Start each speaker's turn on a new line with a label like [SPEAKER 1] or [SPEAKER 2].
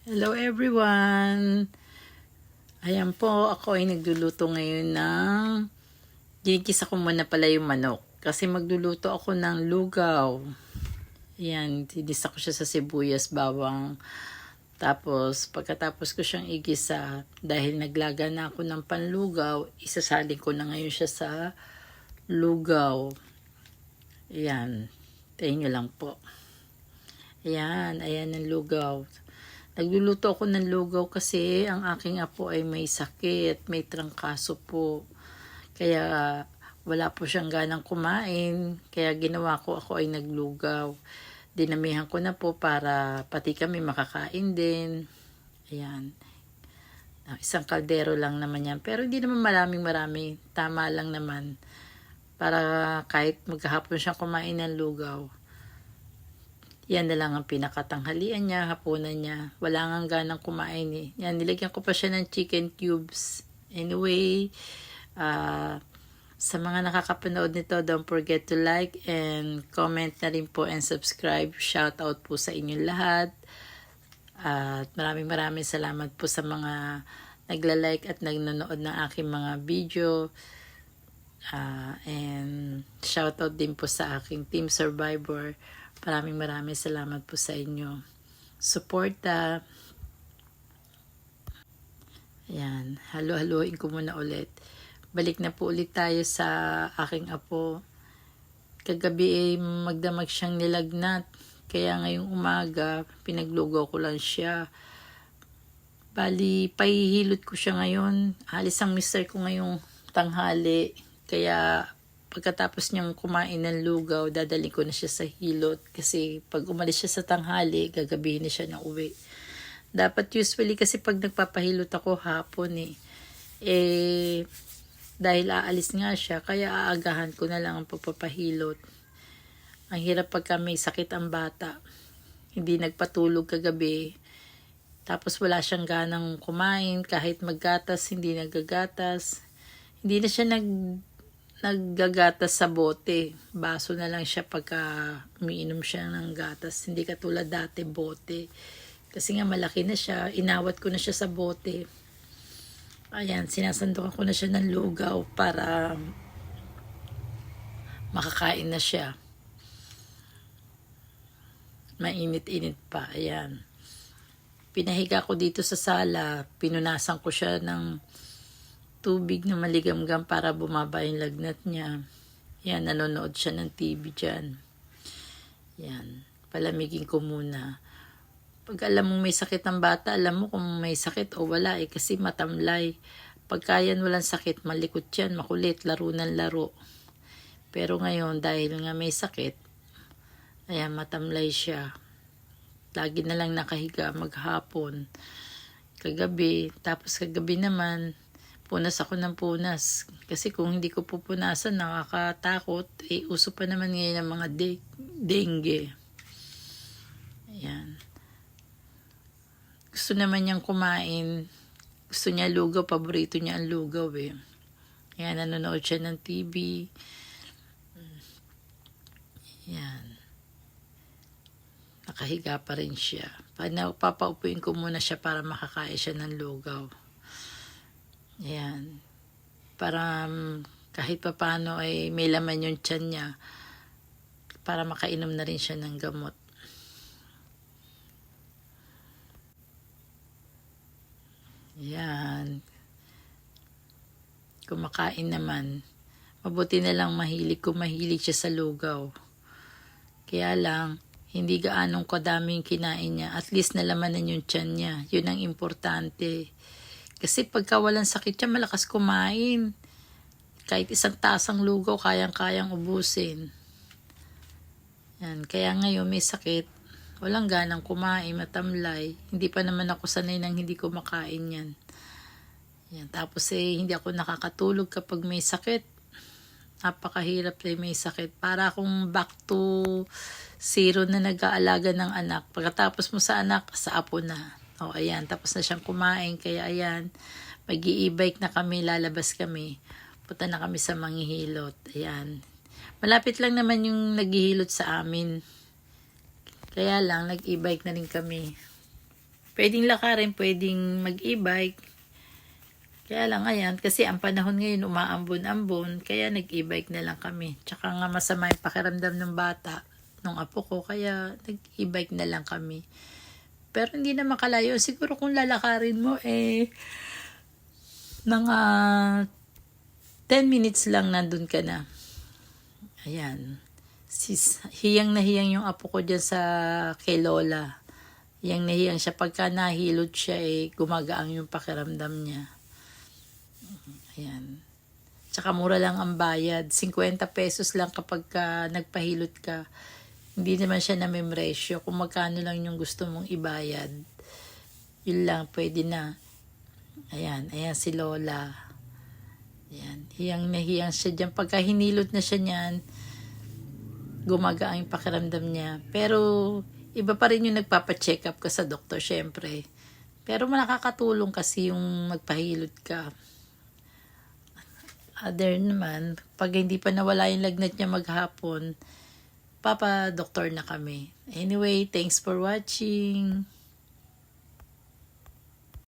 [SPEAKER 1] Hello everyone! Ayan po, ako ay nagluluto ngayon ng ginigisa ko muna pala yung manok. Kasi magluluto ako ng lugaw. Ayan, tinisa ko siya sa sibuyas, bawang. Tapos, pagkatapos ko siyang igisa, dahil naglaga na ako ng panlugaw, isasalin ko na ngayon siya sa lugaw. Ayan, tayo nyo lang po. Ayan ang lugaw. Nagluluto ako ng lugaw kasi ang aking apo ay may sakit, may trangkaso po. Kaya wala po siyang ganang kumain. Kaya ginawa ko, ako ay naglugaw. Dinamihan ko na po para pati kami makakain din. Ayan. Isang kaldero lang naman yan. Pero hindi naman marami. Tama lang naman. Para kahit maghapon siyang kumain ng lugaw. Yan na lang ang pinakatanghalian niya, hapunan niya. Wala nga ganang kumain eh. Yan, nilagyan ko pa siya ng chicken cubes. Anyway, sa mga nakakapanood nito, don't forget to like and comment na rin po and subscribe. Shout out po sa inyong lahat. At maraming salamat po sa mga nagla-like at nagnonood ng aking mga video. And shout out din po sa aking Team Survivor. Maraming salamat po sa inyo. Suporta. Ayan. Halo-haloin ko muna ulit. Balik na po ulit tayo sa aking apo. Kagabi ay magdamag siyang nilagnat. Kaya ngayong umaga, pinaglugaw ko lang siya. Bali, pahihilot ko siya ngayon. Alis ang mister ko ngayong tanghali. Kaya pagkatapos niyang kumain ng lugaw, dadalhin ko na siya sa hilot. Kasi pag umalis siya sa tanghali, gagabihin na siya na uwi. Dapat usually kasi pag nagpapahilot ako hapon dahil aalis nga siya, kaya aagahan ko na lang ang pagpapahilot. Ang hirap pagka may sakit ang bata. Hindi nagpatulog kagabi. Tapos wala siyang ganang kumain, kahit maggatas, hindi nagagatas. Hindi na siya naggagatas sa bote. Baso na lang siya pagka umiinom siya ng gatas. Hindi katulad dati bote. Kasi nga malaki na siya. Inawat ko na siya sa bote. Ayan, sinasandukan ko na siya ng lugaw para makakain na siya. Mainit-init pa. Ayan. Pinahiga ko dito sa sala. Pinunasan ko siya ng tubig na maligamgam para bumaba yung lagnat niya. Yan, nanonood siya ng TV dyan. Yan, palamigin ko muna. Pag alam mong may sakit ang bata, alam mo kung may sakit o wala kasi matamlay. Pagka yan walang sakit, malikot yan, makulit, laro ng laro. Pero ngayon, dahil nga may sakit, ayan, matamlay siya. Lagi na lang nakahiga maghapon. Kagabi, tapos kagabi naman, punas ako ng punas. Kasi kung hindi ko pupunasan, nakakatakot. Uso pa naman ngayon ang mga dengue. Ayan. Gusto naman niyang kumain. Gusto niya lugaw. Paborito niya ang lugaw eh. Ayan, nanonood siya ng TV. Ayan. Nakahiga pa rin siya. Papaupuin ko muna siya para makakain siya ng lugaw. Ayan. Para kahit pa paano ay may laman yung tiyan niya para makainom na rin siya ng gamot. Ayan. Kumakain naman. Mabuti na lang mahilig siya sa lugaw. Kaya lang, hindi gaanong kadaming kinain niya. At least nalamanan yung tiyan niya. Yun ang importante. Kasi pagka walang sakit siya, malakas kumain. Kahit isang tasang lugaw, kayang-kayang ubusin. Yan. Kaya ngayon may sakit, walang ganang kumain, matamlay. Hindi pa naman ako sanay nang hindi ko makain yan. Yan. Tapos hindi ako nakakatulog kapag may sakit. Napakahirap may sakit. Para akong back to zero na nag-aalaga ng anak. Pagkatapos mo sa anak, sa apo na. Ayan, tapos na siyang kumain. Kaya ayan, mag-i-e-bike na kami, lalabas kami. Punta na kami sa manghihilot. Ayan. Malapit lang naman yung naghihilot sa amin. Kaya lang, nag-e-bike na rin kami. Pwedeng lakarin, pwedeng mag-e-bike. Kaya lang ngayon, kasi ang panahon ngayon umaambon-ambon, kaya nag-e-bike na lang kami. Tsaka nga masama yung pakiramdam ng bata, nung apo ko, kaya nag-e-bike na lang kami. Pero hindi na makalayo. Siguro kung lalakarin mo, mga 10 minutes lang nandun ka na. Ayan. Hiyang na hiyang yung apo ko dyan kay Lola. Hiyang na hiyang siya. Pagka nahilot siya, gumagaang yung pakiramdam niya. Ayan. Tsaka mura lang ang bayad. 50 pesos lang kapag nagpahilot ka. Hindi naman siya namemresyo. Kung magkano lang yung gusto mong ibayad. Yun lang, pwede na. Ayan si Lola. Ayan. Hiyang na hiyang siya dyan. Pagka hinilot na siya niyan, gumagaan yung pakiramdam niya. Pero, iba pa rin yung nagpapacheck up ka sa doktor, syempre. Pero nakakatulong kasi yung magpahilot ka. Other naman, pag hindi pa nawala yung lagnat niya maghapon, papa-doktor na kami. Anyway, thanks for watching.